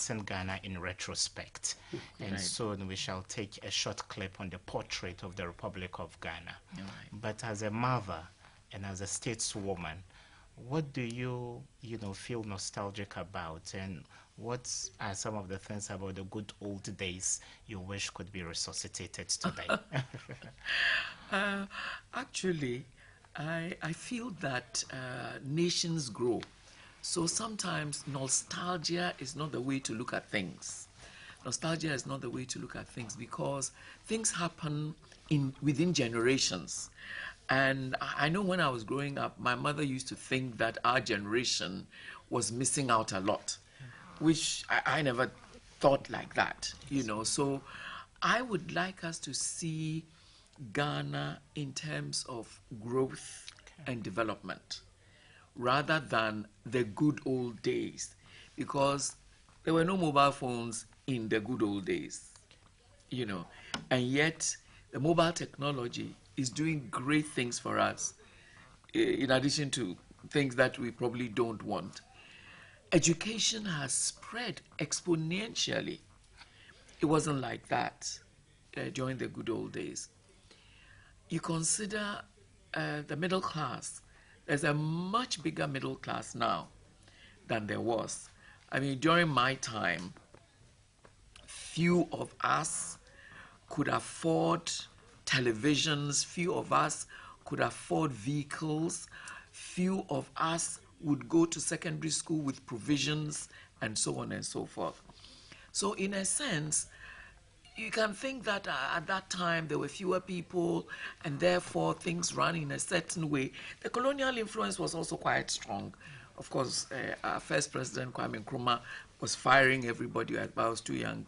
discussing Ghana in retrospect. And Right. soon we shall take a short clip on the portrait of the Republic of Ghana. Right. But as a mother and as a stateswoman, what do you feel nostalgic about, and what are some of the things about the good old days you wish could be resuscitated today? Uh, Actually, I feel that nations grow. So sometimes nostalgia is not the way to look at things. Nostalgia is not the way to look at things because things happen within generations. And I know when I was growing up, my mother used to think that our generation was missing out a lot, which I never thought like that, you know. So I would like us to see Ghana in terms of growth and development rather than the good old days, because there were no mobile phones in the good old days, you know, and yet the mobile technology is doing great things for us, in addition to things that we probably don't want. Education has spread exponentially. It wasn't like that during the good old days. You consider the middle class. There's a much bigger middle class now than there was. I mean, during my time, few of us could afford televisions, few of us could afford vehicles, few of us would go to secondary school with provisions, and so on and so forth. So in a sense, you can think that at that time there were fewer people and therefore things ran in a certain way. The colonial influence was also quite strong. Of course, our first president, Kwame Nkrumah, was firing everybody, but I was too young.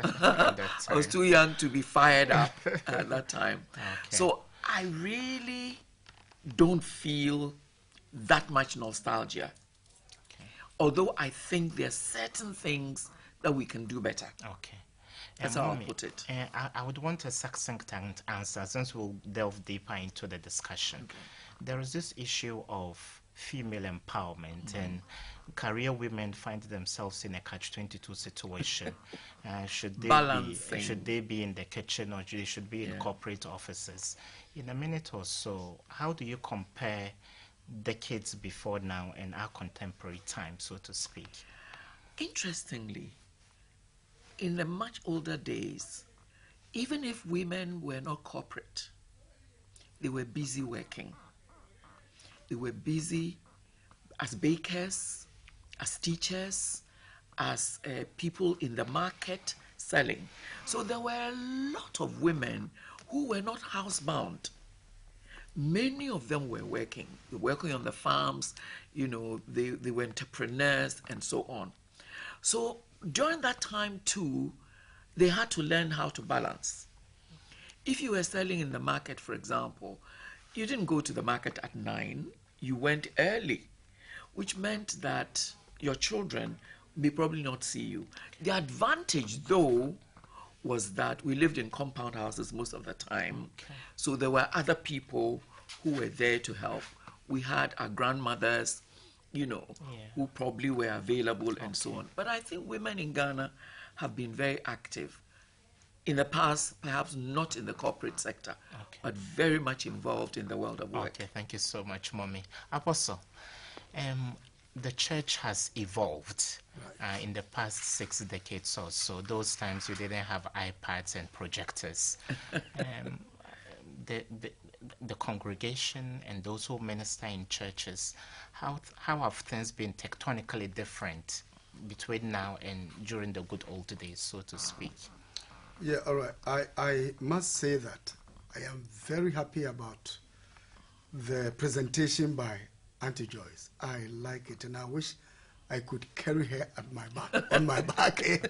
I was too young to be fired up at that time. Okay. So I really don't feel that much nostalgia. Okay. Although I think there are certain things that we can do better. Okay. That's how I'll put it. I would want a succinct answer since we'll delve deeper into the discussion. Okay. There is this issue of female empowerment, and career women find themselves in a catch-22 situation. Should they be in the kitchen, or they should be in corporate offices? In a minute or so, how do you compare decades before now and our contemporary time, so to speak? Interestingly, in the much older days, even if women were not corporate, they were busy working. They were busy as bakers, as teachers, as people in the market selling. So there were a lot of women who were not housebound. Many of them were working. They were working on the farms, you know, they were entrepreneurs and so on. So during that time too, they had to learn how to balance. If you were selling in the market, for example, you didn't go to the market at 9, you went early, which meant that your children may probably not see you. The advantage, though, was that we lived in compound houses most of the time. Okay. So there were other people who were there to help. We had our grandmothers, you know, who probably were available and so on. But I think women in Ghana have been very active. In the past, perhaps not in the corporate sector, but very much involved in the world of work. Okay, thank you so much, Mommy. Apostle, the church has evolved in the past 6 decades or so. Those times you didn't have iPads and projectors. The congregation and those who minister in churches, how have things been tectonically different between now and during the good old days, so to speak? Yeah, all right. I must say that I am very happy about the presentation by Auntie Joyce. I like it, and I wish I could carry her at my back, on my back. You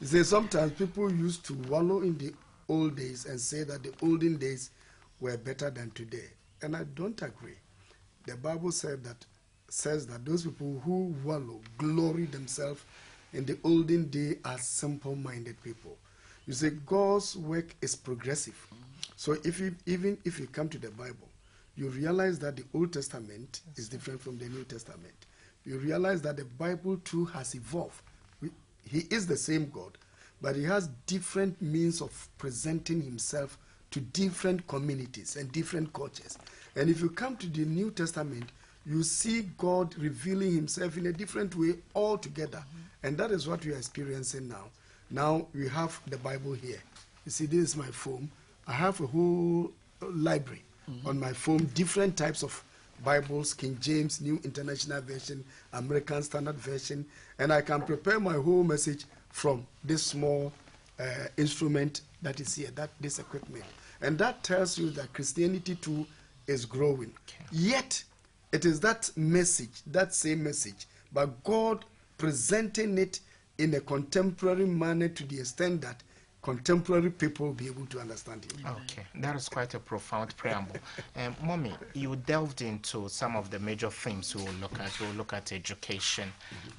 see, sometimes people used to wallow in the old days and say that the olden days were better than today, and I don't agree. The Bible says that those people who wallow, glory themselves in the olden day are simple-minded people. You see, God's work is progressive. So even if you come to the Bible, you realize that the Old Testament is different from the New Testament. You realize that the Bible too has evolved. He is the same God, but he has different means of presenting himself to different communities and different cultures. And if you come to the New Testament, you see God revealing himself in a different way altogether. And that is what we are experiencing now. Now we have the Bible here. You see, this is my phone. I have a whole library on my phone, different types of Bibles, King James, New International Version, American Standard Version, and I can prepare my whole message from this small instrument that is here, this equipment. And that tells you that Christianity too is growing. Okay. Yet, it is that message, that same message, but God presenting it in a contemporary manner to the extent that contemporary people will be able to understand him. Okay, that is quite a profound preamble. Mommy, you delved into some of the major themes we will look at. We will look at education,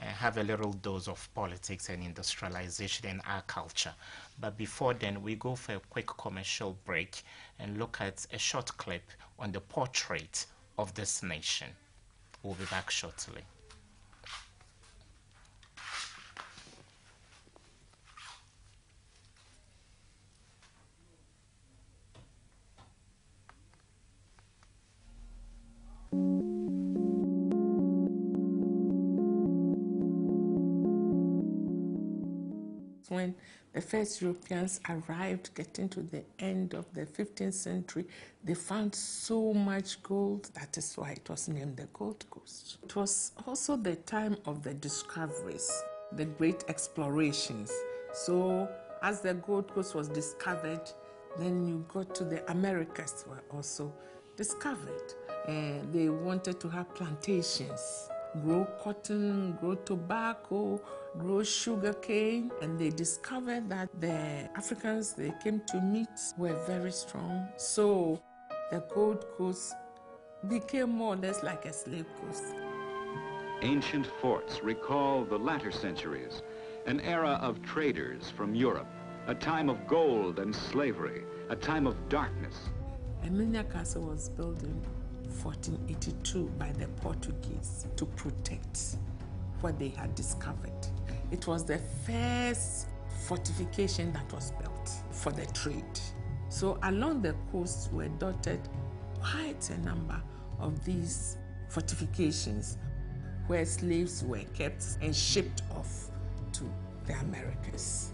have a little dose of politics and industrialization in our culture. But before then, we go for a quick commercial break and look at a short clip on the portrait of this nation. We'll be back shortly. When the first Europeans arrived, getting to the end of the 15th century, they found so much gold. That is why it was named the Gold Coast. It was also the time of the discoveries, the great explorations. So as the Gold Coast was discovered, then you got to the Americas were also discovered. They wanted to have plantations, grow cotton, grow tobacco, grow sugarcane, and they discovered that the Africans they came to meet were very strong. So the Gold Coast became more or less like a slave coast. Ancient forts recall the latter centuries, an era of traders from Europe, a time of gold and slavery, a time of darkness. Emilia Castle was built in 1482 by the Portuguese to protect what they had discovered. It was the first fortification that was built for the trade. So along the coast were dotted quite a number of these fortifications where slaves were kept and shipped off to the Americas.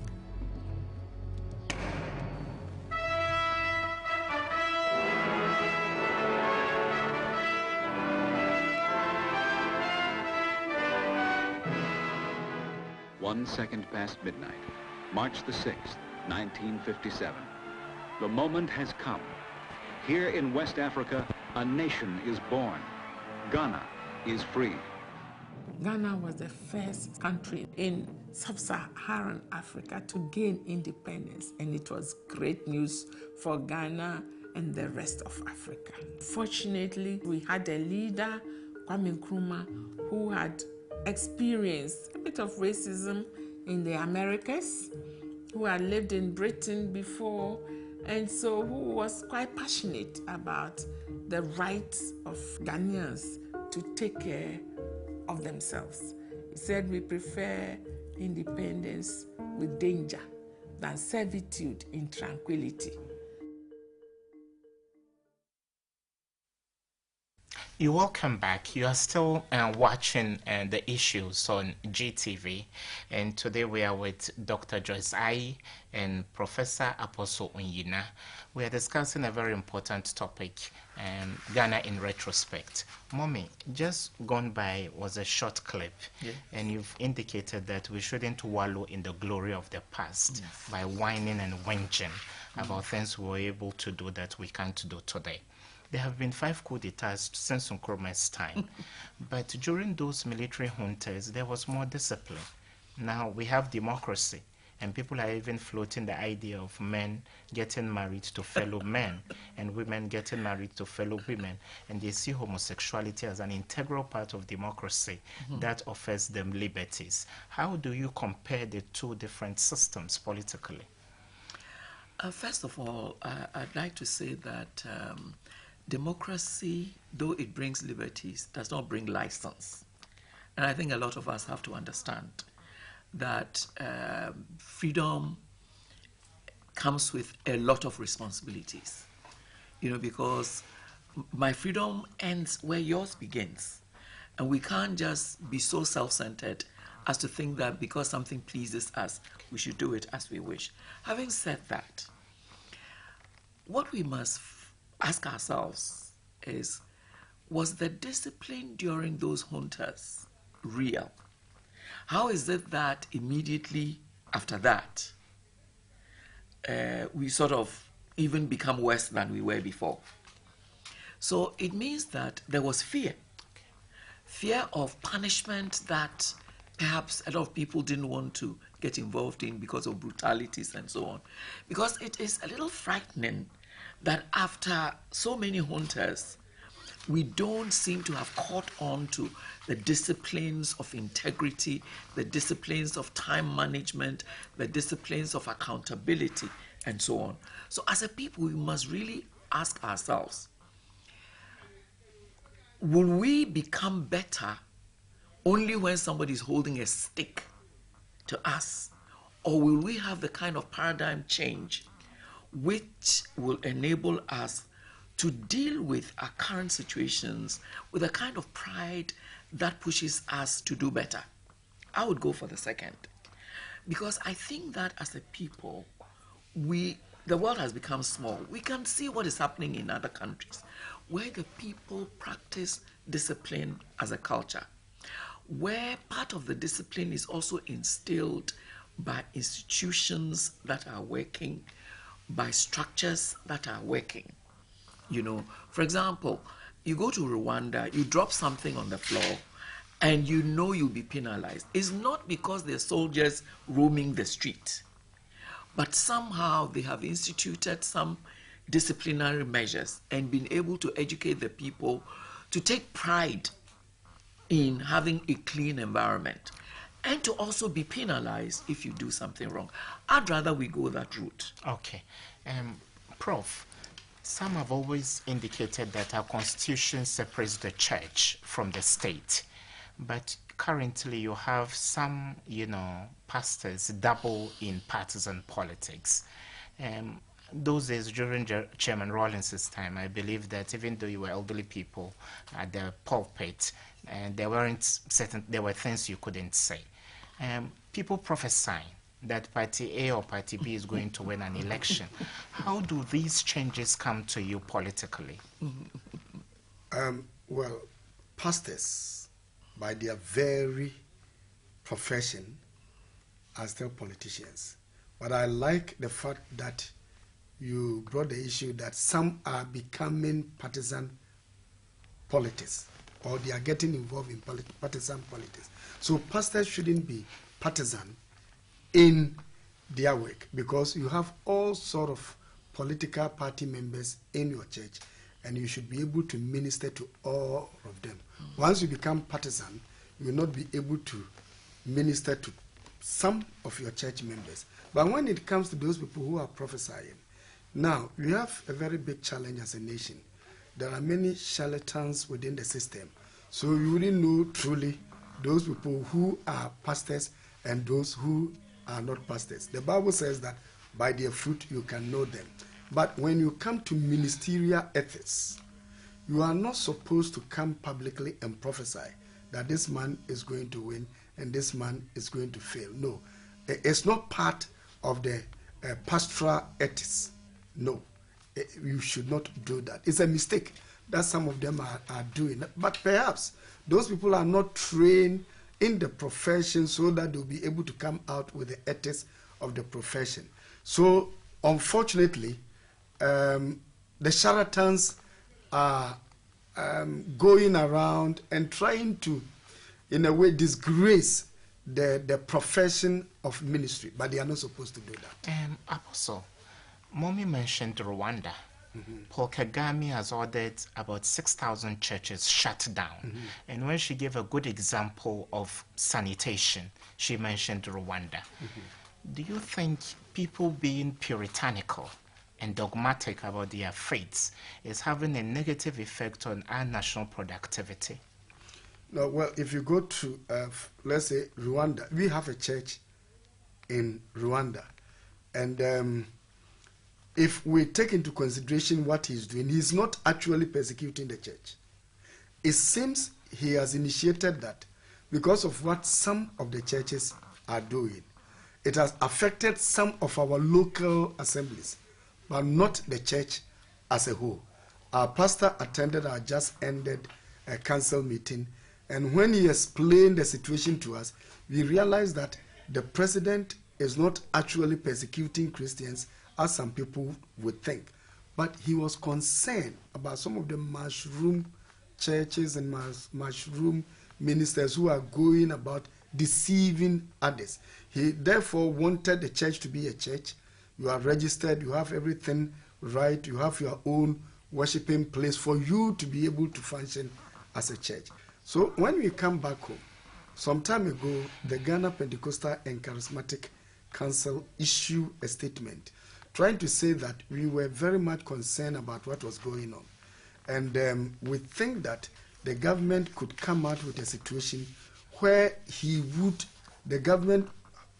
One second past midnight, March the 6th, 1957. The moment has come. Here in West Africa, a nation is born. Ghana is free. Ghana was the first country in sub-Saharan Africa to gain independence, and it was great news for Ghana and the rest of Africa. Fortunately, we had a leader, Kwame Nkrumah, who had experienced a bit of racism in the Americas, who had lived in Britain before, and so who was quite passionate about the rights of Ghanaians to take care of themselves. He said, we prefer independence with danger than servitude in tranquility. You're welcome back. You are still watching the issues on GTV, and today we are with Dr. Joyce Aye and Professor Apostle Onyina. We are discussing a very important topic, Ghana in retrospect. Mommy, just gone by was a short clip, yes, and you've indicated that we shouldn't wallow in the glory of the past, yes, by whining and whinging about things we were able to do that we can't do today. There have been 5 coups d'etats since Nkrumah's time, but during those military juntas, there was more discipline. Now we have democracy, and people are even floating the idea of men getting married to fellow men and women getting married to fellow women, and they see homosexuality as an integral part of democracy that offers them liberties. How do you compare the two different systems politically? First of all, I'd like to say that democracy, though it brings liberties, does not bring license. And I think a lot of us have to understand that freedom comes with a lot of responsibilities, because my freedom ends where yours begins. And we can't just be so self-centered as to think that because something pleases us, we should do it as we wish. Having said that, what we must ask ourselves is, was the discipline during those juntas real? How is it that immediately after that, we sort of even become worse than we were before? So it means that there was fear of punishment that perhaps a lot of people didn't want to get involved in because of brutalities and so on. Because it is a little frightening that after so many hunters, we don't seem to have caught on to the disciplines of integrity, the disciplines of time management, the disciplines of accountability, and so on. So as a people, we must really ask ourselves, will we become better only when somebody is holding a stick to us? Or will we have the kind of paradigm change which will enable us to deal with our current situations with a kind of pride that pushes us to do better? I would go for the second. Because I think that as a people, the world has become small. We can see what is happening in other countries where the people practice discipline as a culture, where part of the discipline is also instilled by institutions that are working, by structures that are working. For example, you go to Rwanda, you drop something on the floor, and you'll be penalized. It's not because they're soldiers roaming the street, but somehow they have instituted some disciplinary measures and been able to educate the people to take pride in having a clean environment and to also be penalized if you do something wrong. I'd rather we go that route. Okay. Prof, some have always indicated that our constitution separates the church from the state. But currently you have some, pastors dabble in partisan politics. Those days during Chairman Rawlings's time, I believe that even though you were elderly people at the pulpit, and there were things you couldn't say. People prophesying that Party A or Party B is going to win an election. How do these changes come to you politically? Well, pastors, by their very profession, are still politicians. But I like the fact that you brought the issue that some are becoming partisan politics, or they are getting involved in partisan politics. So pastors shouldn't be partisan in their work, because you have all sort of political party members in your church, and you should be able to minister to all of them. Once you become partisan, you will not be able to minister to some of your church members. But when it comes to those people who are prophesying, now we have a very big challenge as a nation. There are many charlatans within the system. So you wouldn't know truly those people who are pastors and those who are not pastors. The Bible says that by their fruit you can know them. But when you come to ministerial ethics, you are not supposed to come publicly and prophesy that this man is going to win and this man is going to fail. No, it's not part of the pastoral ethics. No, you should not do that. It's a mistake that some of them are doing. But perhaps those people are not trained in the profession so that they'll be able to come out with the ethics of the profession. So, unfortunately, the charlatans are going around and trying to, in a way, disgrace the profession of ministry, but they are not supposed to do that. Apostle, Mommy mentioned Rwanda. Paul Kagame has ordered about 6,000 churches shut down. And when she gave a good example of sanitation, she mentioned Rwanda. Do you think people being puritanical and dogmatic about their faiths is having a negative effect on our national productivity? No, well, if you go to, let's say, Rwanda, we have a church in Rwanda. And if we take into consideration what he's doing, he's not actually persecuting the church. It seems he has initiated that because of what some of the churches are doing. It has affected some of our local assemblies, but not the church as a whole. Our pastor attended our just ended council meeting, and when he explained the situation to us, we realized that the president is not actually persecuting Christians as some people would think, but he was concerned about some of the mushroom churches and mushroom ministers who are going about deceiving others. He therefore wanted the church to be a church. You are registered, you have everything right, you have your own worshiping place for you to be able to function as a church. So when we come back home, some time ago, the Ghana Pentecostal and Charismatic Council issued a statement trying to say that we were very much concerned about what was going on. And we think that the government could come out with a situation where the government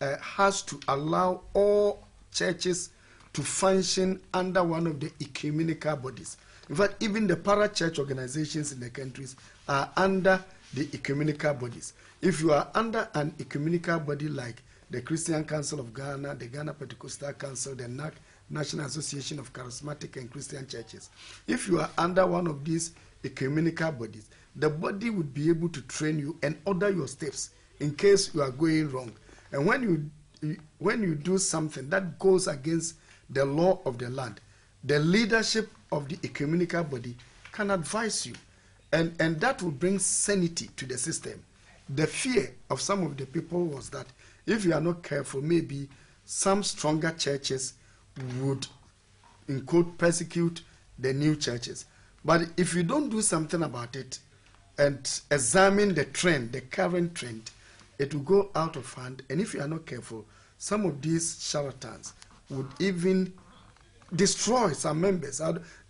has to allow all churches to function under one of the ecumenical bodies. In fact, even the para-church organizations in the countries are under the ecumenical bodies. If you are under an ecumenical body like the Christian Council of Ghana, the Ghana Pentecostal Council, the NAC, National Association of Charismatic and Christian Churches, if you are under one of these ecumenical bodies, the body would be able to train you and order your steps in case you are going wrong. And when you do something that goes against the law of the land, the leadership of the ecumenical body can advise you. And that will bring sanity to the system. The fear of some of the people was that if you are not careful, maybe some stronger churches would, in quote, persecute the new churches. But if you don't do something about it and examine the trend, the current trend, it will go out of hand. And if you are not careful, some of these charlatans would even destroy some members.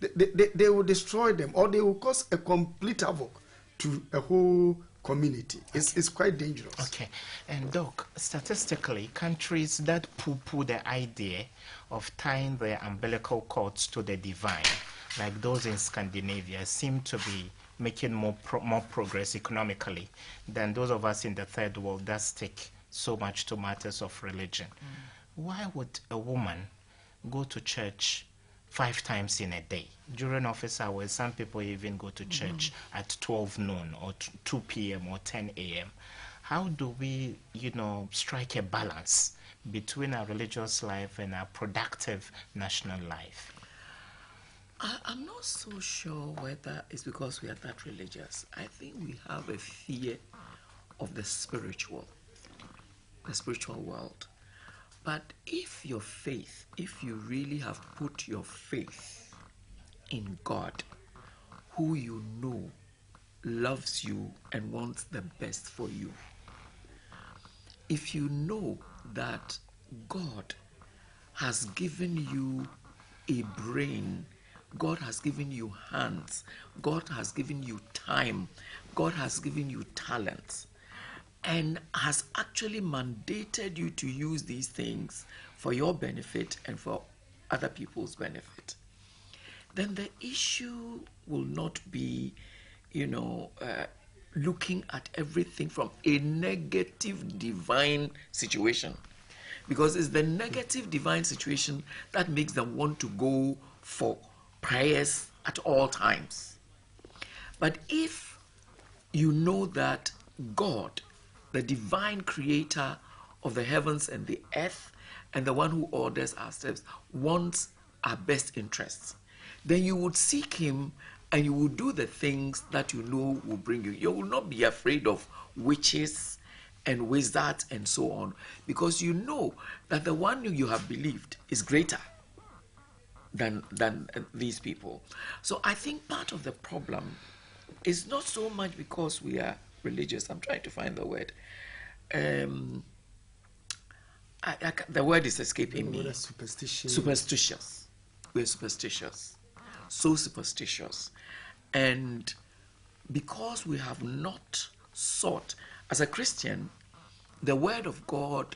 They will destroy them, or they will cause a complete havoc to a whole community. It's quite dangerous. Okay. And Doc, statistically, countries that poo-poo the idea of tying their umbilical cords to the divine, like those in Scandinavia, seem to be making more progress economically than those of us in the third world that stick so much to matters of religion. Why would a woman go to church 5 times in a day? During office hours, some people even go to church at 12 noon or 2 p.m. or 10 a.m. How do we, strike a balance between our religious life and our productive national life? I'm not so sure whether it's because we are that religious. I think we have a fear of the spiritual world. But if your faith, if you really have put your faith in God, who you know loves you and wants the best for you, if you know that God has given you a brain, God has given you hands, God has given you time, God has given you talents, and has actually mandated you to use these things for your benefit and for other people's benefit, then the issue will not be, looking at everything from a negative divine situation. Because it's the negative divine situation that makes them want to go for prayers at all times. But if you know that God, the divine creator of the heavens and the earth, and the one who orders our steps, wants our best interests, then you would seek him and you will do the things that you know will bring you. You will not be afraid of witches and wizards and so on, because you know that the one you have believed is greater than these people. So I think part of the problem is not so much because we are religious. I'm trying to find the word. The word is escaping me. Superstitious. We're superstitious. So superstitious. And because we have not sought. As a Christian, the word of God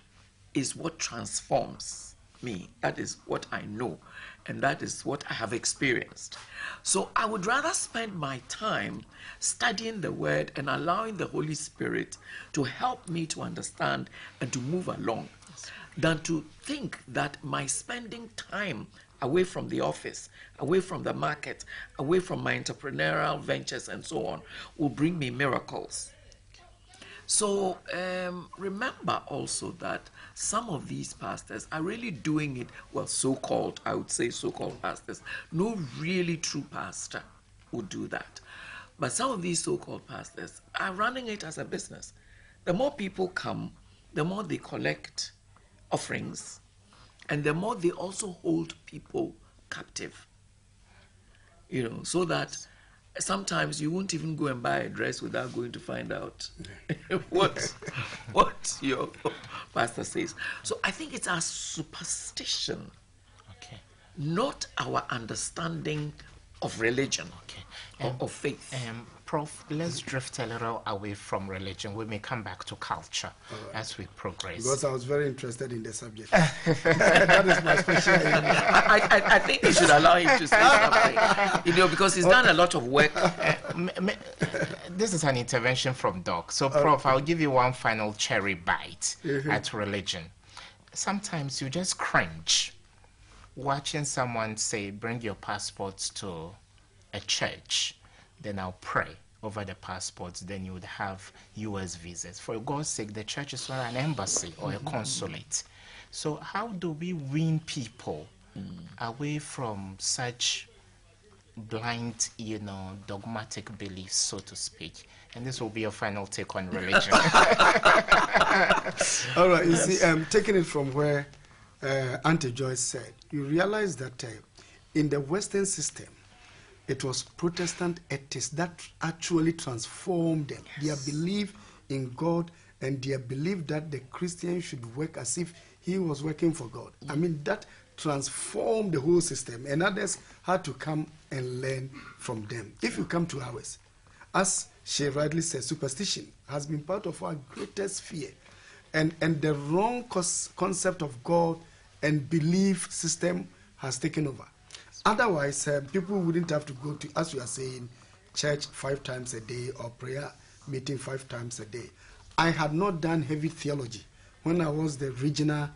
is what transforms me. That is what I know, and that is what I have experienced. So I would rather spend my time studying the word and allowing the Holy Spirit to help me to understand and to move along than to think that my spending time away from the office, away from the market, away from my entrepreneurial ventures and so on will bring me miracles. So remember also that some of these pastors are really doing it, well, so-called, I would say so-called pastors. No really true pastor would do that. But some of these so-called pastors are running it as a business. The more people come, the more they collect offerings, and the more they also hold people captive. So that sometimes you won't even go and buy a dress without going to find out what your pastor says. So I think it's our superstition, Okay. not our understanding of religion, or of faith. Prof, let's drift a little away from religion. We may come back to culture as we progress. Because I was very interested in the subject. That is my specialty. I think you should allow him to say something, because he's done a lot of work. This is an intervention from Doc. So, Prof, I'll give you one final cherry bite at religion. Sometimes you just cringe watching someone say, bring your passports to a church, then I'll pray over the passports, then you would have US visas. For God's sake, the church is not an embassy or a consulate. So how do we win people away from such blind, dogmatic beliefs, so to speak? And this will be your final take on religion. All right, you see, taking it from where Auntie Joyce said, you realize that in the Western system, it was Protestant ethics that actually transformed them. Their belief in God and their belief that the Christian should work as if he was working for God. I mean, that transformed the whole system, and others had to come and learn from them. If you come to ours, as she rightly said, superstition has been part of our greatest fear. And the wrong concept of God and belief system has taken over. Otherwise, people wouldn't have to go to, as you are saying, church 5 times a day or prayer meeting 5 times a day. I had not done heavy theology when I was the regional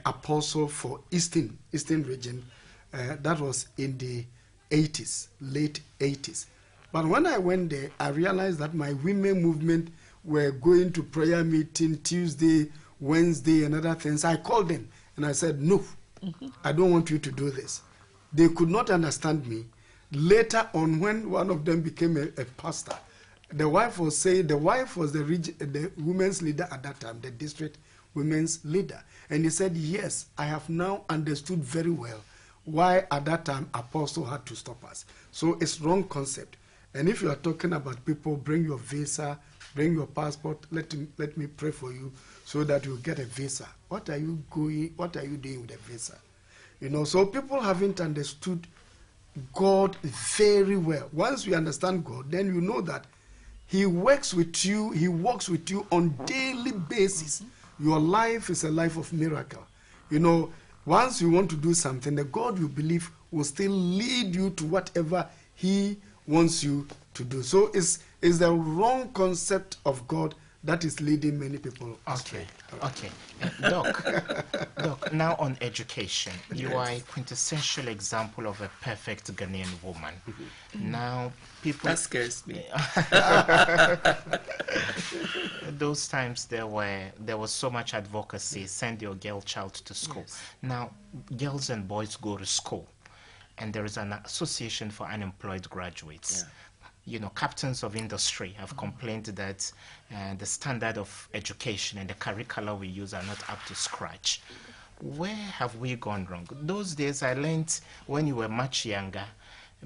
apostle for Eastern region. That was in the 80s, late 80s. But when I went there, I realized that my women movement were going to prayer meeting Tuesday, Wednesday, and other things. I called them and I said, no, I don't want you to do this. They could not understand me. Later on, when one of them became a pastor, the wife was the women's leader at that time, the district women's leader. And he said, yes, I have now understood very well why at that time apostle had to stop us. So it's wrong concept. And if you are talking about people, bring your visa, bring your passport, let me pray for you so that you get a visa. What are you doing with the visa? So people haven't understood God very well. Once we understand God, then you know that he works with you, he walks with you on daily basis. Your life is a life of miracle. Once you want to do something, the God you believe will still lead you to whatever he wants you to do. So it's the wrong concept of God that is leading many people astray. Okay. Doc, now on education, you are a quintessential example of a perfect Ghanaian woman. Now, people... That scares me. Those times there was so much advocacy, send your girl child to school. Yes. Now, girls and boys go to school, and there is an association for unemployed graduates. Yeah. Captains of industry have complained that the standard of education and the curricula we use are not up to scratch. Where have we gone wrong? Those days I learned when you were much younger,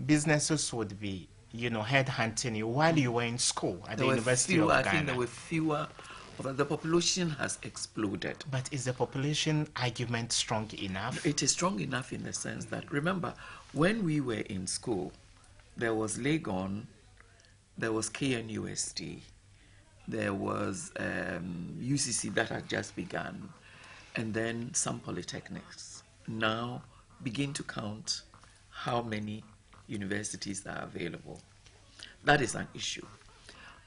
businesses would be, headhunting you while you were in school at the University of Ghana. I think there were fewer. The population has exploded. But is the population argument strong enough? It is strong enough in the sense that, remember, when we were in school, there was Legon, there was KNUST, there was UCC that had just begun, and then some polytechnics. Now begin to count how many universities are available. That is an issue.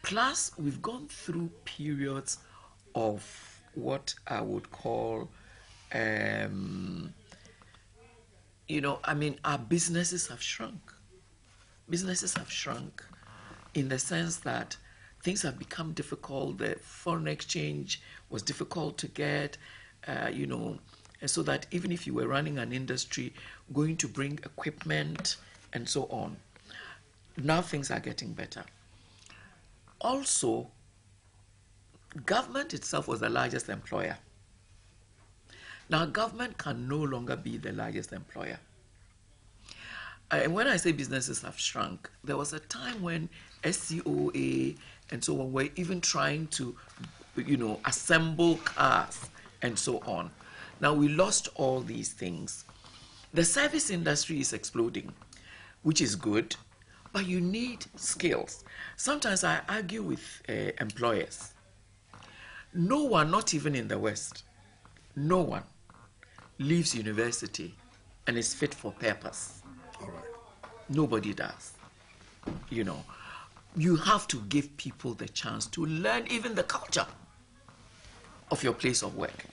Plus, we've gone through periods of what I would call, our businesses have shrunk. Businesses have shrunk in the sense that things have become difficult. The foreign exchange was difficult to get, and so that even if you were running an industry, going to bring equipment and so on, now things are getting better. Also, government itself was the largest employer. Now, government can no longer be the largest employer. And when I say businesses have shrunk, there was a time when SCOA and so on were even trying to, assemble cars and so on. Now, we lost all these things. The service industry is exploding, which is good, but you need skills. Sometimes I argue with employers. No one, not even in the West, no one leaves university and is fit for purpose. All right. Nobody does. You have to give people the chance to learn even the culture of your place of work.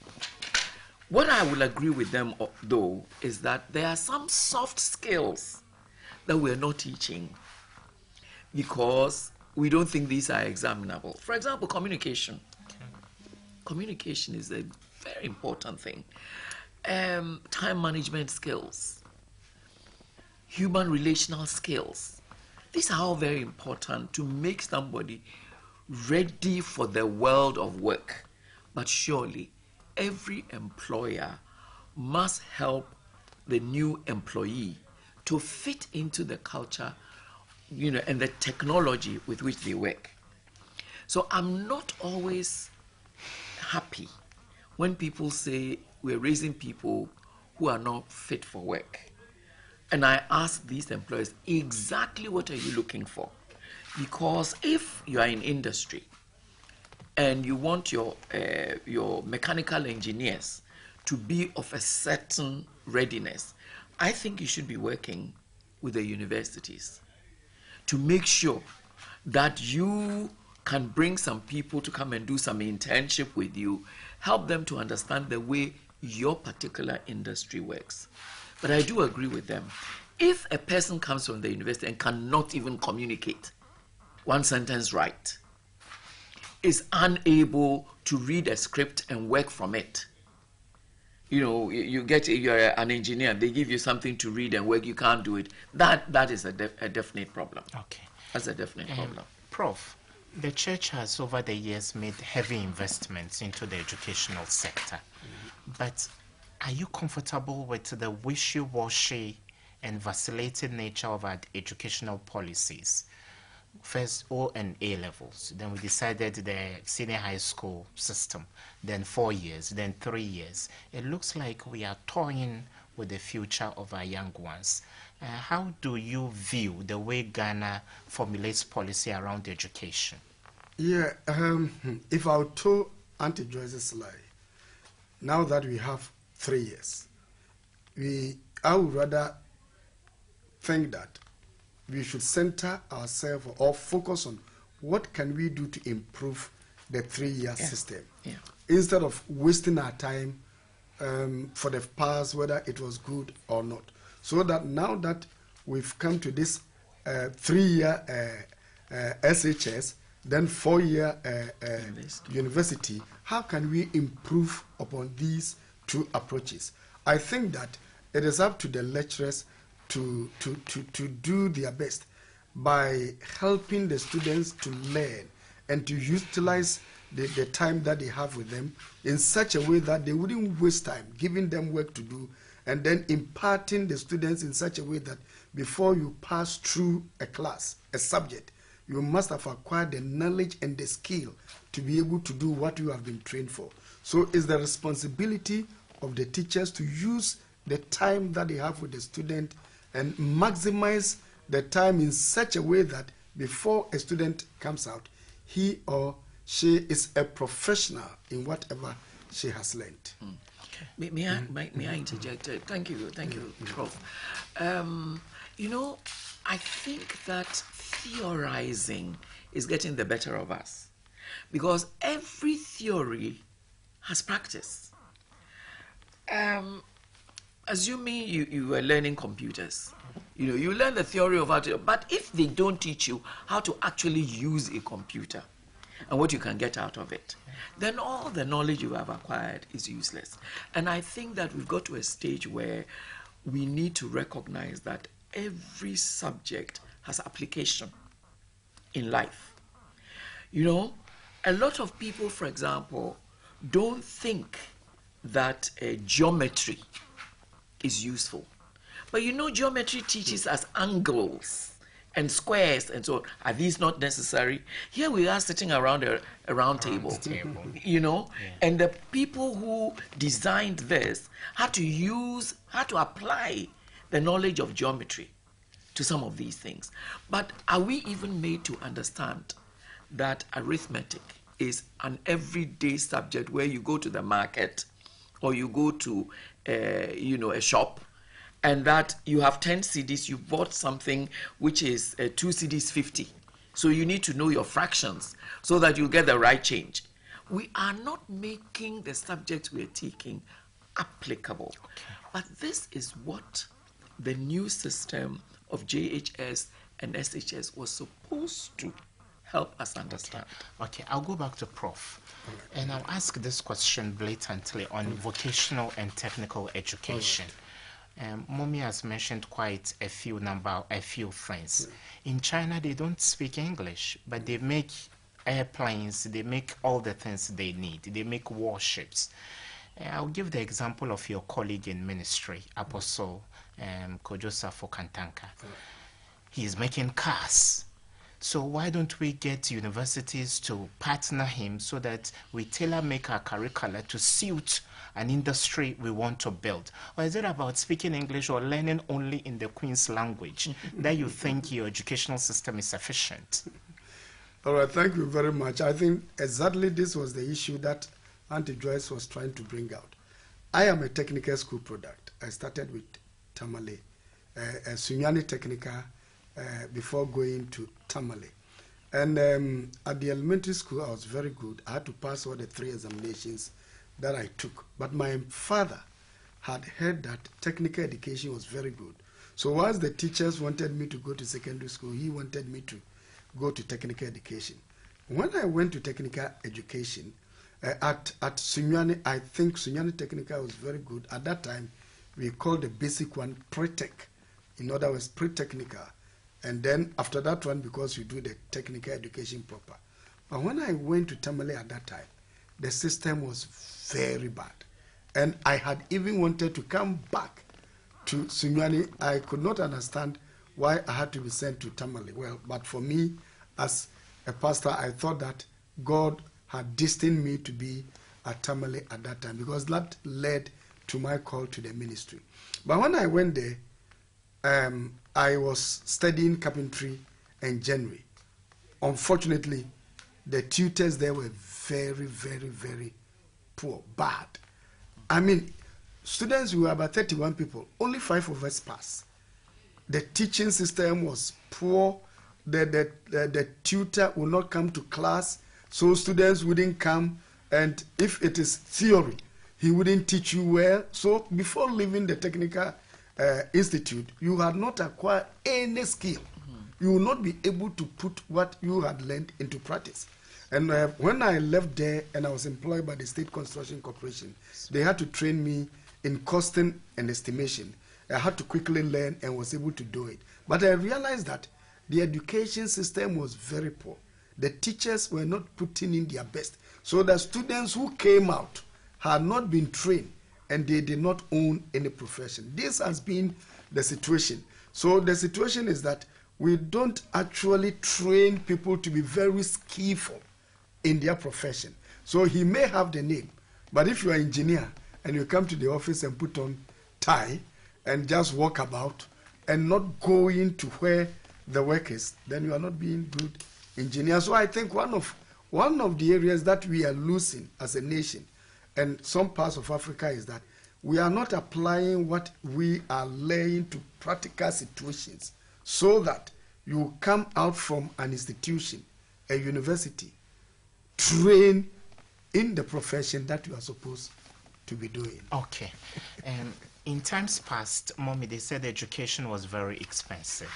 What I will agree with them, though, is that there are some soft skills that we're not teaching because we don't think these are examinable. For example, communication. Okay. Communication is a very important thing. Time management skills, human relational skills. These are all very important to make somebody ready for the world of work. But surely, every employer must help the new employee to fit into the culture, and the technology with which they work. So I'm not always happy when people say we're raising people who are not fit for work. And I ask these employers, exactly what are you looking for? Because if you are in industry and you want your mechanical engineers to be of a certain readiness, I think you should be working with the universities to make sure that you can bring some people to come and do some internship with you, help them to understand the way your particular industry works. But I do agree with them. If a person comes from the university and cannot even communicate one sentence right, is unable to read a script and work from it, you're an engineer, they give you something to read and work, you can't do it. That is a definite problem. Okay. That's a definite problem. Prof, the church has over the years made heavy investments into the educational sector. But are you comfortable with the wishy-washy and vacillating nature of our educational policies? First O and A levels, then we decided the senior high school system, then 4 years, then 3 years. It looks like we are toying with the future of our young ones. How do you view the way Ghana formulates policy around education? Yeah, if I would toe Auntie Joyce's lie, now that we have 3 years, I would rather think that we should center ourselves or focus on what can we do to improve the 3-year system, instead of wasting our time for the past, whether it was good or not. So that now that we've come to this 3-year SHS, then 4-year university, how can we improve upon these two approaches? I think that it is up to the lecturers to do their best by helping the students to learn and to utilize the time that they have with them in such a way that they wouldn't waste time giving them work to do, and then imparting the students in such a way that before you pass through a class, a subject, you must have acquired the knowledge and the skill to be able to do what you have been trained for. So it's the responsibility of the teachers to use the time that they have with the student and maximize the time in such a way that before a student comes out, he or she is a professional in whatever she has learned. May I interject? Thank you, Prof. You know, I think that theorizing is getting the better of us, because every theory has practice. Assuming you were learning computers, you learn the theory of how to, but if they don't teach you how to actually use a computer and what you can get out of it, then all the knowledge you have acquired is useless. And I think that we've got to a stage where we need to recognize that every subject has application in life. A lot of people, for example, don't think that geometry is useful. But geometry teaches us angles and squares and so on. Are these not necessary? Here we are sitting around a round table, and the people who designed this had to apply the knowledge of geometry to some of these things. But are we even made to understand that arithmetic is an everyday subject where you go to the market or you go to a shop, and that you have 10 cedis, you bought something which is 2 cedis 50. So you need to know your fractions so that you get the right change. We are not making the subjects we're taking applicable. But this is what the new system of JHS and SHS was supposed to help us understand. Okay, I'll go back to Prof. And I'll ask this question blatantly on vocational and technical education. Mommy has mentioned quite a few friends. In China, they don't speak English, but they make airplanes, they make all the things they need. They make warships. I'll give the example of your colleague in ministry, Apostle Kojosafo Kantanka. He's making cars. So why don't we get universities to partner him so that we tailor-make our curricula to suit an industry we want to build? Or is it about speaking English or learning only in the Queen's language that you think your educational system is sufficient? All right, thank you very much. I think exactly this was the issue that Auntie Joyce was trying to bring out. I am a technical school product. I started with Tamale, Sunyani Technica, before going to Tamale. And at the elementary school, I was very good. I had to pass all the 3 examinations that I took. But my father had heard that technical education was very good. So whilst the teachers wanted me to go to secondary school, he wanted me to go to technical education. When I went to technical education, at Sunyani, I think Sunyani Technica was very good. At that time, we called the basic one pre-tech. In other words, pre-technical. And then after that one, because you do the technical education proper. But when I went to Tamale at that time, the system was very bad. And I had even wanted to come back to Sunyani. I could not understand why I had to be sent to Tamale. Well, but for me, as a pastor, I thought that God had destined me to be at Tamale at that time, because that led to my call to the ministry. But when I went there, I was studying carpentry in January. Unfortunately, the tutors there were very, very, very poor, bad. I mean, students, we were about 31 people, only 5 of us passed. The teaching system was poor. The tutor would not come to class, so students wouldn't come. And if it is theory, he wouldn't teach you well. So before leaving the technical institute, you had not acquired any skill. You will not be able to put what you had learned into practice. And when I left there and I was employed by the State Construction Corporation, they had to train me in costing and estimation. I had to quickly learn and was able to do it. But I realized that the education system was very poor. The teachers were not putting in their best. So the students who came out had not been trained and they did not own any profession. This has been the situation. So the situation is that we don't actually train people to be very skillful in their profession. So he may have the name, but if you're an engineer and you come to the office and put on tie and just walk about and not go into where the work is, then you are not being good engineer. So I think one of one of the areas that we are losing as a nation and some parts of Africa is that we are not applying what we are learning to practical situations so that you come out from an institution, a university, train in the profession that you are supposed to be doing. Okay. In times past, Mommy, they said education was very expensive.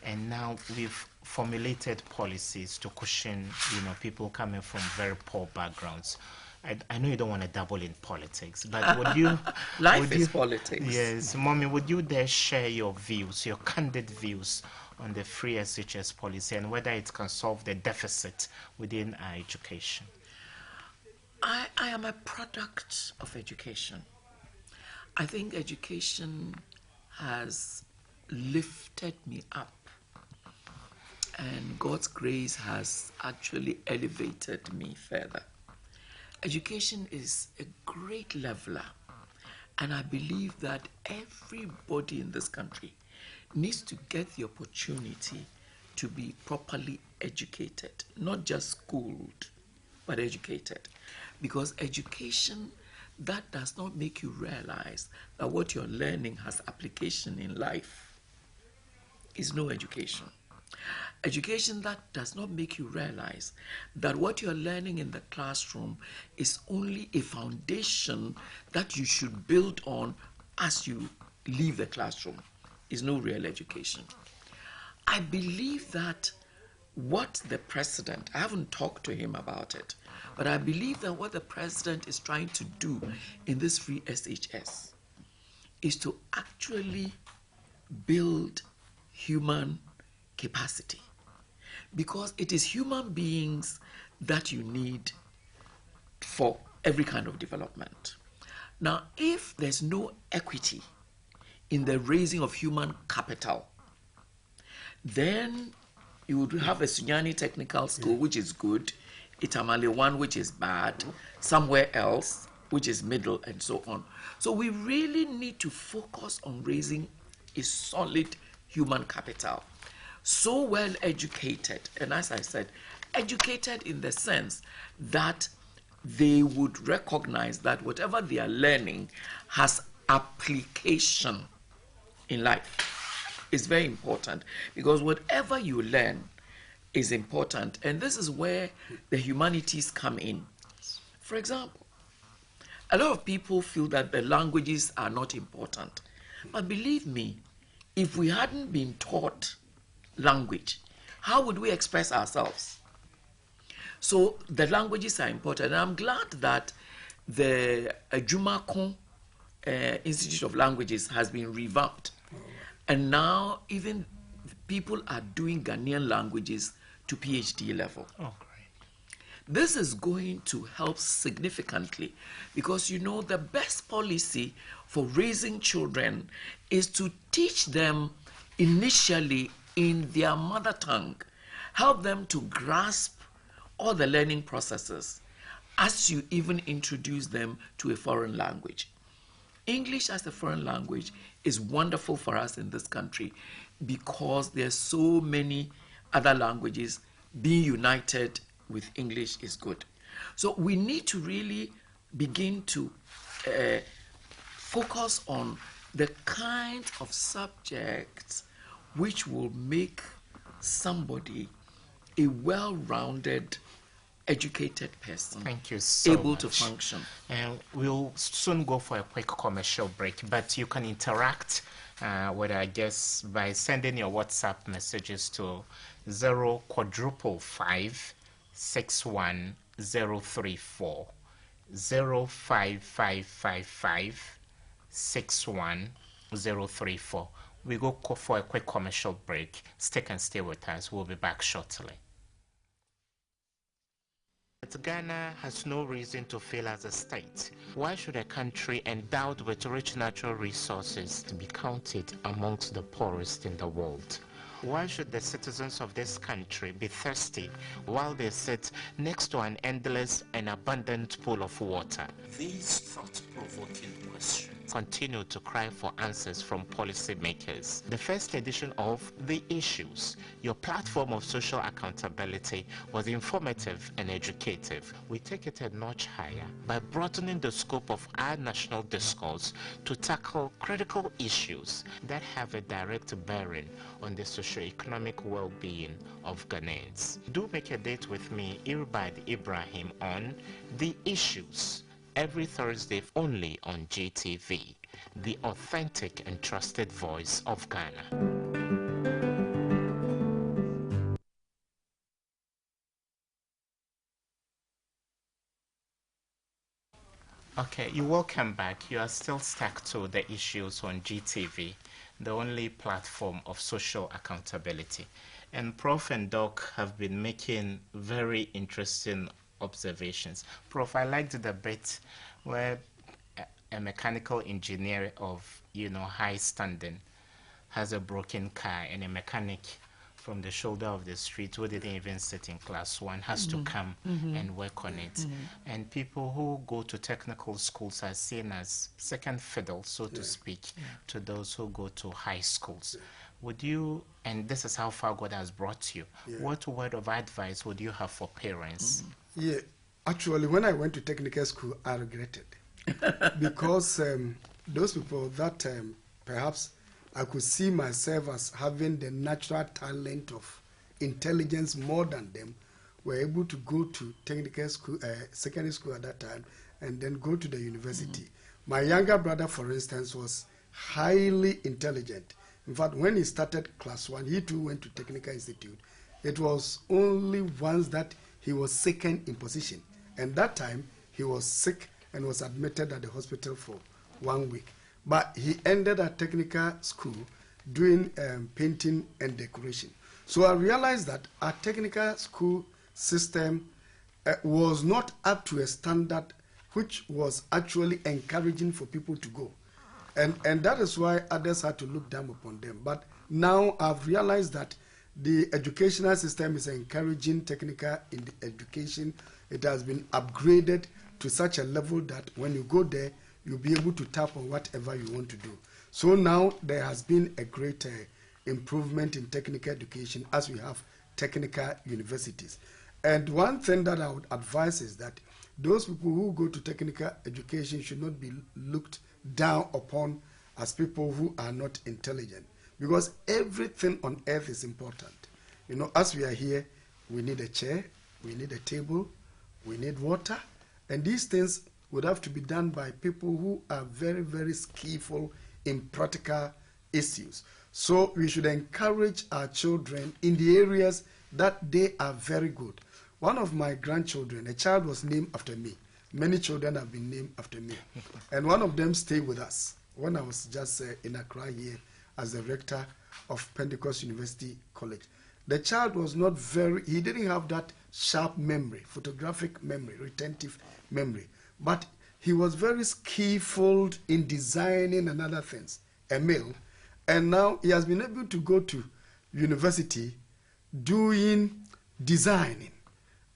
And now we've formulated policies to cushion, people coming from very poor backgrounds. I know you don't want to dabble in politics, but would you... Life is politics. Yes. Mommy, would you dare share your views, your candid views on the free SHS policy and whether it can solve the deficit within our education? I am a product of education. I think education has lifted me up, and God's grace has actually elevated me further. Education is a great leveler, and I believe that everybody in this country needs to get the opportunity to be properly educated, not just schooled, but educated. Because education that does not make you realize that what you're learning has application in life is no education. Education that does not make you realize that what you're learning in the classroom is only a foundation that you should build on as you leave the classroom is no real education. I believe that what the president, I haven't talked to him about it, but I believe that what the president is trying to do in this free SHS is to actually build human capacity, because it is human beings that you need for every kind of development. Now, if there's no equity in the raising of human capital, then you would have a Sunyani Technical School, which is good, Itamale one, which is bad, somewhere else, which is middle, and so on. So we really need to focus on raising a solid human capital, so well educated, and as I said, educated in the sense that they would recognize that whatever they are learning has application in life. It's very important, because whatever you learn is important, and this is where the humanities come in. For example, a lot of people feel that the languages are not important, but believe me, if we hadn't been taught language, how would we express ourselves? So the languages are important, and I'm glad that the Jumakon Institute of Languages has been revamped, and now even people are doing Ghanaian languages to PhD level. Oh, great. This is going to help significantly, because the best policy for raising children is to teach them initially in their mother tongue, help them to grasp all the learning processes as you even introduce them to a foreign language. English as a foreign language is wonderful for us in this country because there's so many other languages. Being united with English is good. So we need to really begin to focus on the kind of subjects which will make somebody a well-rounded, educated person. Thank you so able much. To function. And we'll soon go for a quick commercial break, but you can interact with our guests by sending your WhatsApp messages to 055 61034 05555 61034. We go for a quick commercial break. Stick and stay with us. We'll be back shortly. But Ghana has no reason to fail as a state. Why should a country endowed with rich natural resources be counted amongst the poorest in the world? Why should the citizens of this country be thirsty while they sit next to an endless and abundant pool of water? These thought-provoking questions continue to cry for answers from policymakers. The first edition of The Issues, your platform of social accountability, was informative and educative. We take it a notch higher by broadening the scope of our national discourse to tackle critical issues that have a direct bearing on the socio-economic well-being of Ghanaians. Do make a date with me, Irbad Ibrahim, on The Issues, every Thursday only on GTV, the authentic and trusted voice of Ghana. Okay, you're welcome back. You are still stuck to The Issues on GTV, the only platform of social accountability. And Prof and Doc have been making very interesting observations. Prof, I liked the bit where a mechanical engineer of, high standing has a broken car, and a mechanic from the shoulder of the street who didn't even sit in class one has to come and work on it. And people who go to technical schools are seen as second fiddle, so to speak, to those who go to high schools. Would you, and this is how far God has brought you, what word of advice would you have for parents? Yeah, actually, when I went to technical school, I regretted because those people that perhaps I could see myself as having the natural talent of intelligence more than them, were able to go to technical school, secondary school at that time, and then go to the university. My younger brother, for instance, was highly intelligent. In fact, when he started class 1, he too went to technical institute. It was only once that he was second in position. And that time, he was sick and was admitted at the hospital for 1 week. But he ended at technical school doing painting and decoration. So I realized that our technical school system was not up to a standard which was actually encouraging for people to go. And that is why others had to look down upon them. But now I've realized that the educational system is encouraging technical in the education. It has been upgraded to such a level that when you go there, you'll be able to tap on whatever you want to do. So now there has been a great improvement in technical education as we have technical universities. And one thing that I would advise is that those people who go to technical education should not be looked down upon as people who are not intelligent, because everything on earth is important. As we are here, we need a chair, we need a table, we need water, and these things would have to be done by people who are very, very skillful in practical issues. So we should encourage our children in the areas that they are very good. One of my grandchildren, a child was named after me. Many children have been named after me. And one of them stayed with us when I was just in Accra here as the rector of Pentecost University College. The child was not he didn't have that sharp memory, photographic memory, retentive memory. But he was very skillful in designing and other things, a male. And now he has been able to go to university doing designing.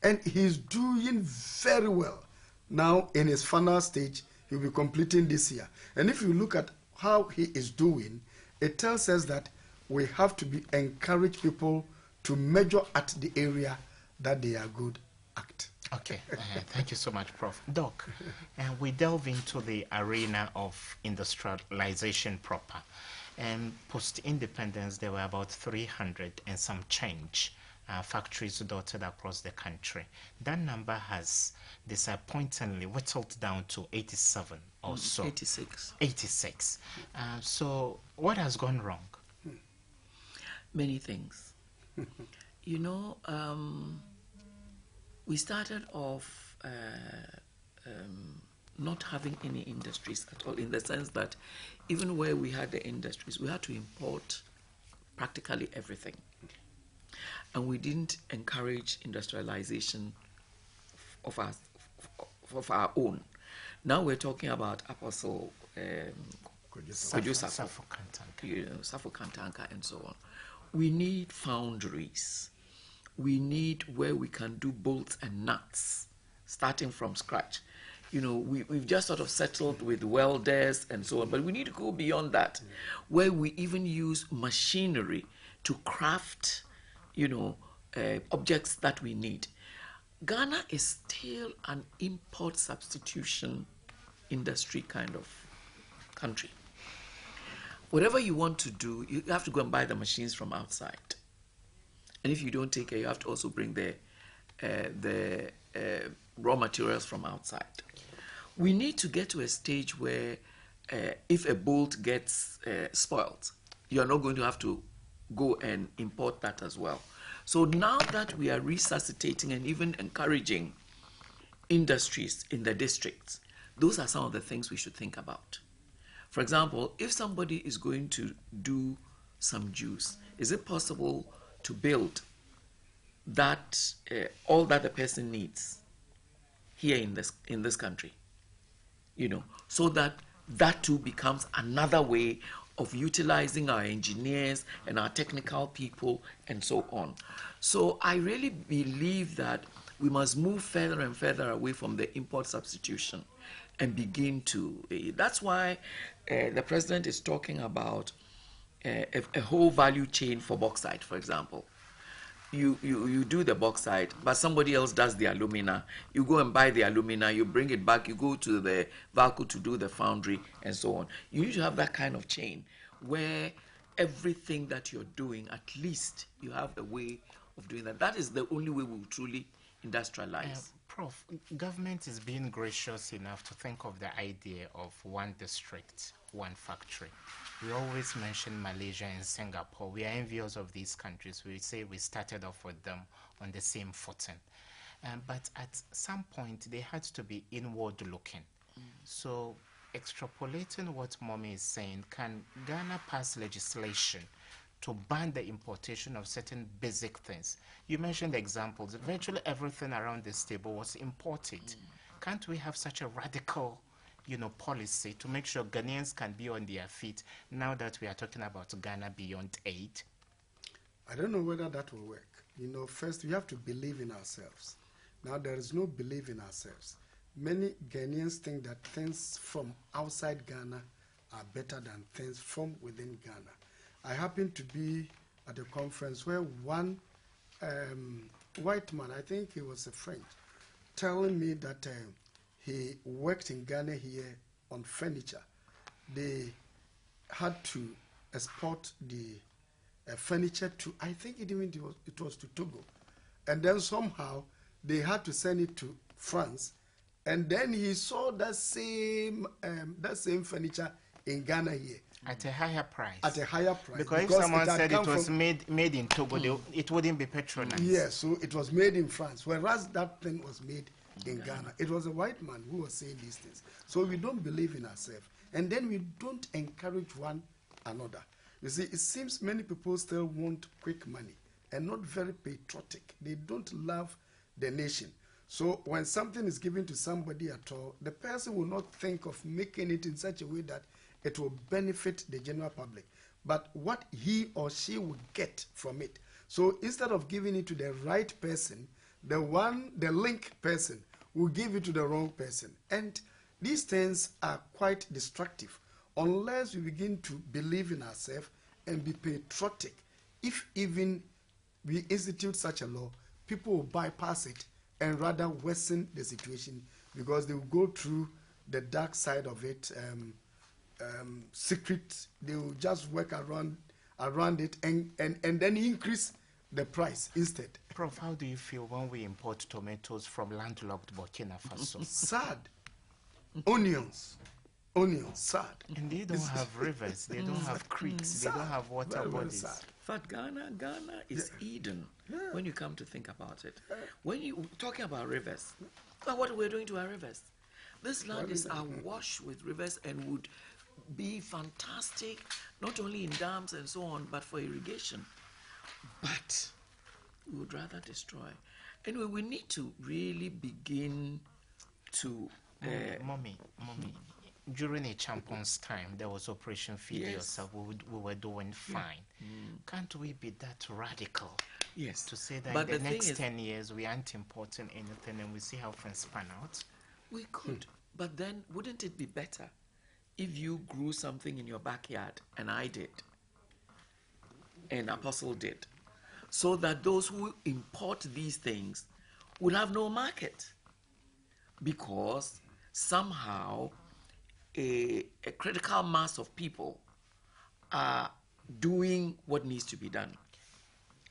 And he's doing very well. Now in his final stage, he'll be completing this year. And if you look at how he is doing, it tells us that we have to encourage people to measure at the area that they are good at. Okay, thank you so much, Prof. Doc, and we delve into the arena of industrialization proper. And post-independence, there were about 300 and some change factories dotted across the country. That number has disappointingly whittled down to 87 or so. 86. 86. So what has gone wrong? Many things. We started off not having any industries at all, in the sense that even where we had the industries, we had to import practically everything. And we didn't encourage industrialization of our own. Now we're talking about Apostle Safo Kantanka and so on. We need foundries. We need where we can do bolts and nuts, starting from scratch. we've just sort of settled with welders and so on, but we need to go beyond that, where we even use machinery to craft, objects that we need. Ghana is still an import substitution industry kind of country. Whatever you want to do, you have to go and buy the machines from outside. And if you don't take care, you have to also bring the raw materials from outside. We need to get to a stage where if a bolt gets spoiled, you're not going to have to go and import that as well. So now that we are resuscitating and even encouraging industries in the districts, those are some of the things we should think about. For example, if somebody is going to do some juice, is it possible to build that all that the person needs here in this country? So that too becomes another way of utilizing our engineers and our technical people and so on. So I really believe that we must move further and further away from the import substitution and begin to, that's why the president is talking about a whole value chain for bauxite, for example. You do the bauxite, but somebody else does the alumina. You go and buy the alumina, you bring it back, you go to the Valco to do the foundry, and so on. You need to have that kind of chain where everything that you're doing, at least you have a way of doing that. That is the only way we will truly industrialize. Prof, government is being gracious enough to think of the idea of one district, one factory. We always mention Malaysia and Singapore. We are envious of these countries. We say we started off with them on the same footing. But at some point, they had to be inward looking. So, extrapolating what Mommy is saying, can Ghana pass legislation to ban the importation of certain basic things? You mentioned examples. Virtually everything around this table was imported. Can't we have such a radical policy to make sure Ghanaians can be on their feet now that we are talking about Ghana beyond aid? I don't know whether that will work. First we have to believe in ourselves. Now there is no belief in ourselves. Many Ghanaians think that things from outside Ghana are better than things from within Ghana. I happened to be at a conference where one white man, I think he was a French, telling me that he worked in Ghana here on furniture. They had to export the furniture to, I think it was to Togo. And then somehow they had to send it to France. And then he saw that same furniture in Ghana here. At a higher price. At a higher price. Because if someone said it was made in Togo, it wouldn't be patronized. Yes, so it was made in France, whereas that thing was made in Ghana. It was a white man who was saying these things. So we don't believe in ourselves. And then we don't encourage one another. You see, it seems many people still want quick money and not very patriotic. They don't love the nation. So when something is given to somebody at all, the person will not think of making it in such a way that it will benefit the general public, but what he or she would get from it. So instead of giving it to the right person, the link person will give it to the wrong person. And these things are quite destructive unless we begin to believe in ourselves and be patriotic. If even we institute such a law, people will bypass it and rather worsen the situation because they will go through the dark side of it, secret. They will just work around it and then increase the price instead. Prof, how do you feel when we import tomatoes from landlocked Burkina Faso? Sad. Onions, sad. And they don't have rivers, they don't have creeks, they don't have water bodies. But Ghana is Eden when you come to think about it. When you talking about rivers, what we're doing to our rivers. This land is awash with rivers and would be fantastic, not only in dams and so on, but for irrigation. But we would rather destroy. Anyway, we need to really begin to... Mommy, during a champion's time, there was Operation Feed Yourself. We were doing fine. Can't we be that radical? Yes. To say that but in the next 10 years, we aren't importing anything and we see how things pan out? We could. But then, wouldn't it be better if you grew something in your backyard, and I did, and Apostle did, so that those who import these things would have no market? Because somehow a critical mass of people are doing what needs to be done.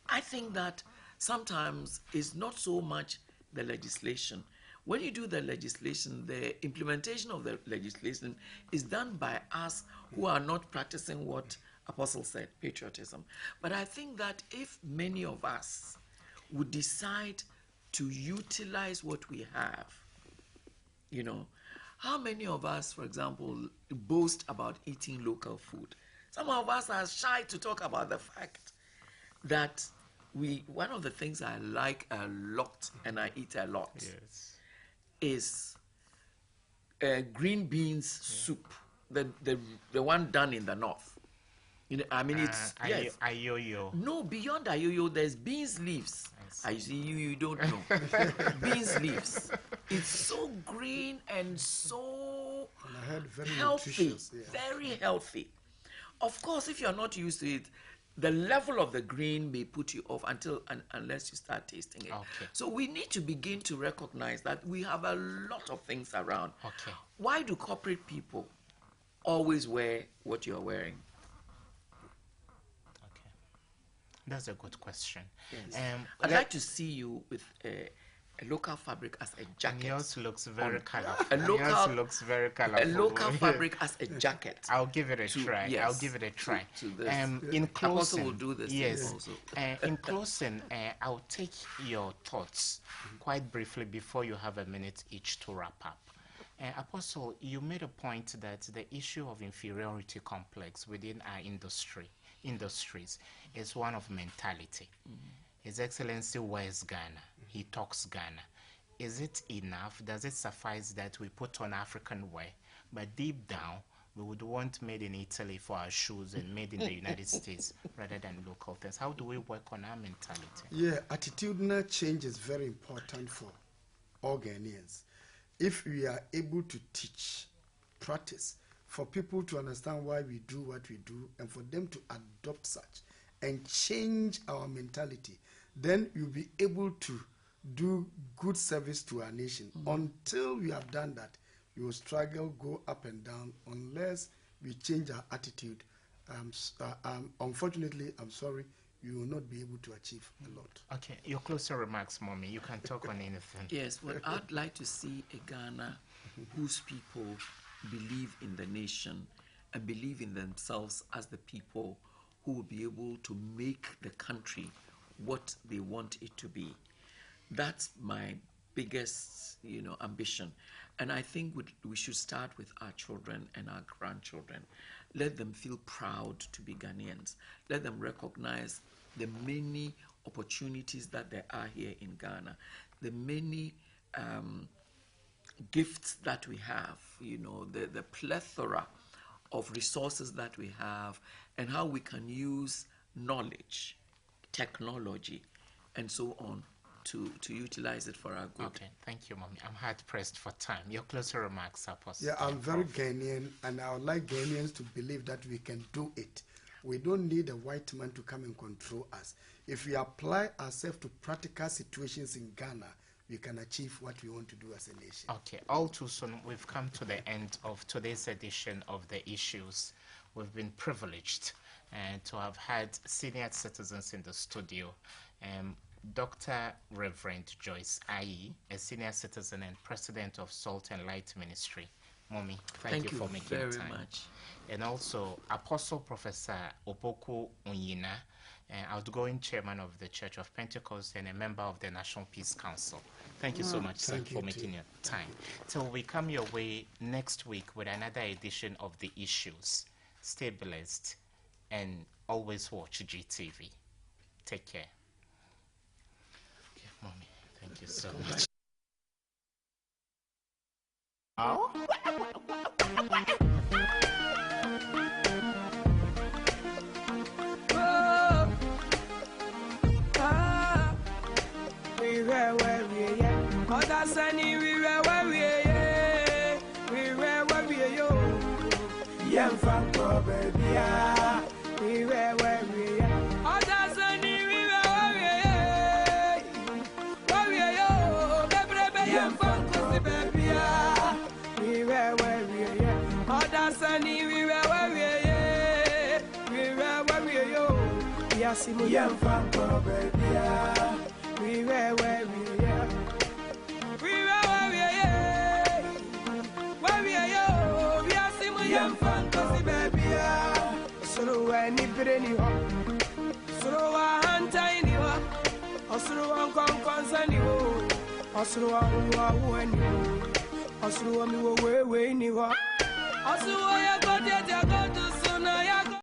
I think that sometimes it's not so much the legislation. When you do the legislation, the implementation of the legislation is done by us who are not practicing what Apostle said, patriotism. But I think that if many of us would decide to utilize what we have, you know, how many of us, for example, boast about eating local food? Some of us are shy to talk about the fact that one of the things I like a lot and I eat a lot is green beans soup, the one done in the north. You know, I mean, it's yes. Ayoyo. No, beyond ayoyo, there's beans leaves. I see you don't know. Beans leaves. It's so green and so very healthy, very healthy. Of course, if you're not used to it, the level of the green may put you off unless you start tasting it. Okay. So we need to begin to recognize that we have a lot of things around. Okay. Why do corporate people always wear what you're wearing? Okay. That's a good question. Yes. I'd like to see you with a local fabric as a jacket. Yours looks very colorful. Yours looks very colorful. A local fabric as a jacket. I'll give it a try. Yes, I'll give it a try. To this. In closing, will do this. Yes. Also. In closing, I'll take your thoughts quite briefly before you have a minute each to wrap up. Apostle, you made a point that the issue of inferiority complex within our industries is one of mentality. His Excellency wears Ghana. He talks Ghana. Is it enough? Does it suffice that we put on African wear? But deep down, we would want made in Italy for our shoes and made in the United States rather than local things. How do we work on our mentality? Yeah, attitudinal change is very important for all Ghanaians. If we are able to teach, practice, for people to understand why we do what we do and for them to adopt such and change our mentality, then you'll be able to do good service to our nation. Until we have done that, we will struggle, go up and down, unless we change our attitude. Unfortunately, I'm sorry, you will not be able to achieve a lot. Okay, your closer remarks, Mommy. You can talk on anything. Yes, well, I'd like to see a Ghana whose people believe in the nation and believe in themselves as the people who will be able to make the country what they want it to be. That's my biggest, ambition. And I think we should start with our children and our grandchildren. Let them feel proud to be Ghanaians. Let them recognize the many opportunities that there are here in Ghana, the many gifts that we have, the plethora of resources that we have, and how we can use knowledge, technology, and so on to utilize it for our good. Okay, thank you, Mommy. I'm hard pressed for time. Your closer remarks, Apostle. Yeah, I'm very Ghanaian, and I would like Ghanaians to believe that we can do it. We don't need a white man to come and control us. If we apply ourselves to practical situations in Ghana, we can achieve what we want to do as a nation. Okay, all too soon, we've come to the end of today's edition of The Issues. We've been privileged to have had senior citizens in the studio. Dr. Reverend Joyce Ayi, a senior citizen and president of Salt and Light Ministry. Mommy, thank you for making time. Very much. And also Apostle Professor Opoku Onyina, outgoing chairman of the Church of Pentecost and a member of the National Peace Council. Thank you so much, sir, for making your time. Till we come your way next week with another edition of The Issues. Stay blessed and always watch GTV. Take care. Okay, Mommy, thank you so much. fanko baby ah. We were where we are. Oh, that's a new we were where we are yo. Baby fanko baby ah. We were where we are. Oh, that's a new we were where we are. We were where we are yo. Yes, we were fanko baby ah. We were where we are. We were where we are. Where we are yo. We are simu fanko baby ah. Suru any brainy ho, Suru a hunter ho, Osuru on concern ho, Osuru on when you, Osuru on you way ni ho, Osuru ya go to sooner ya go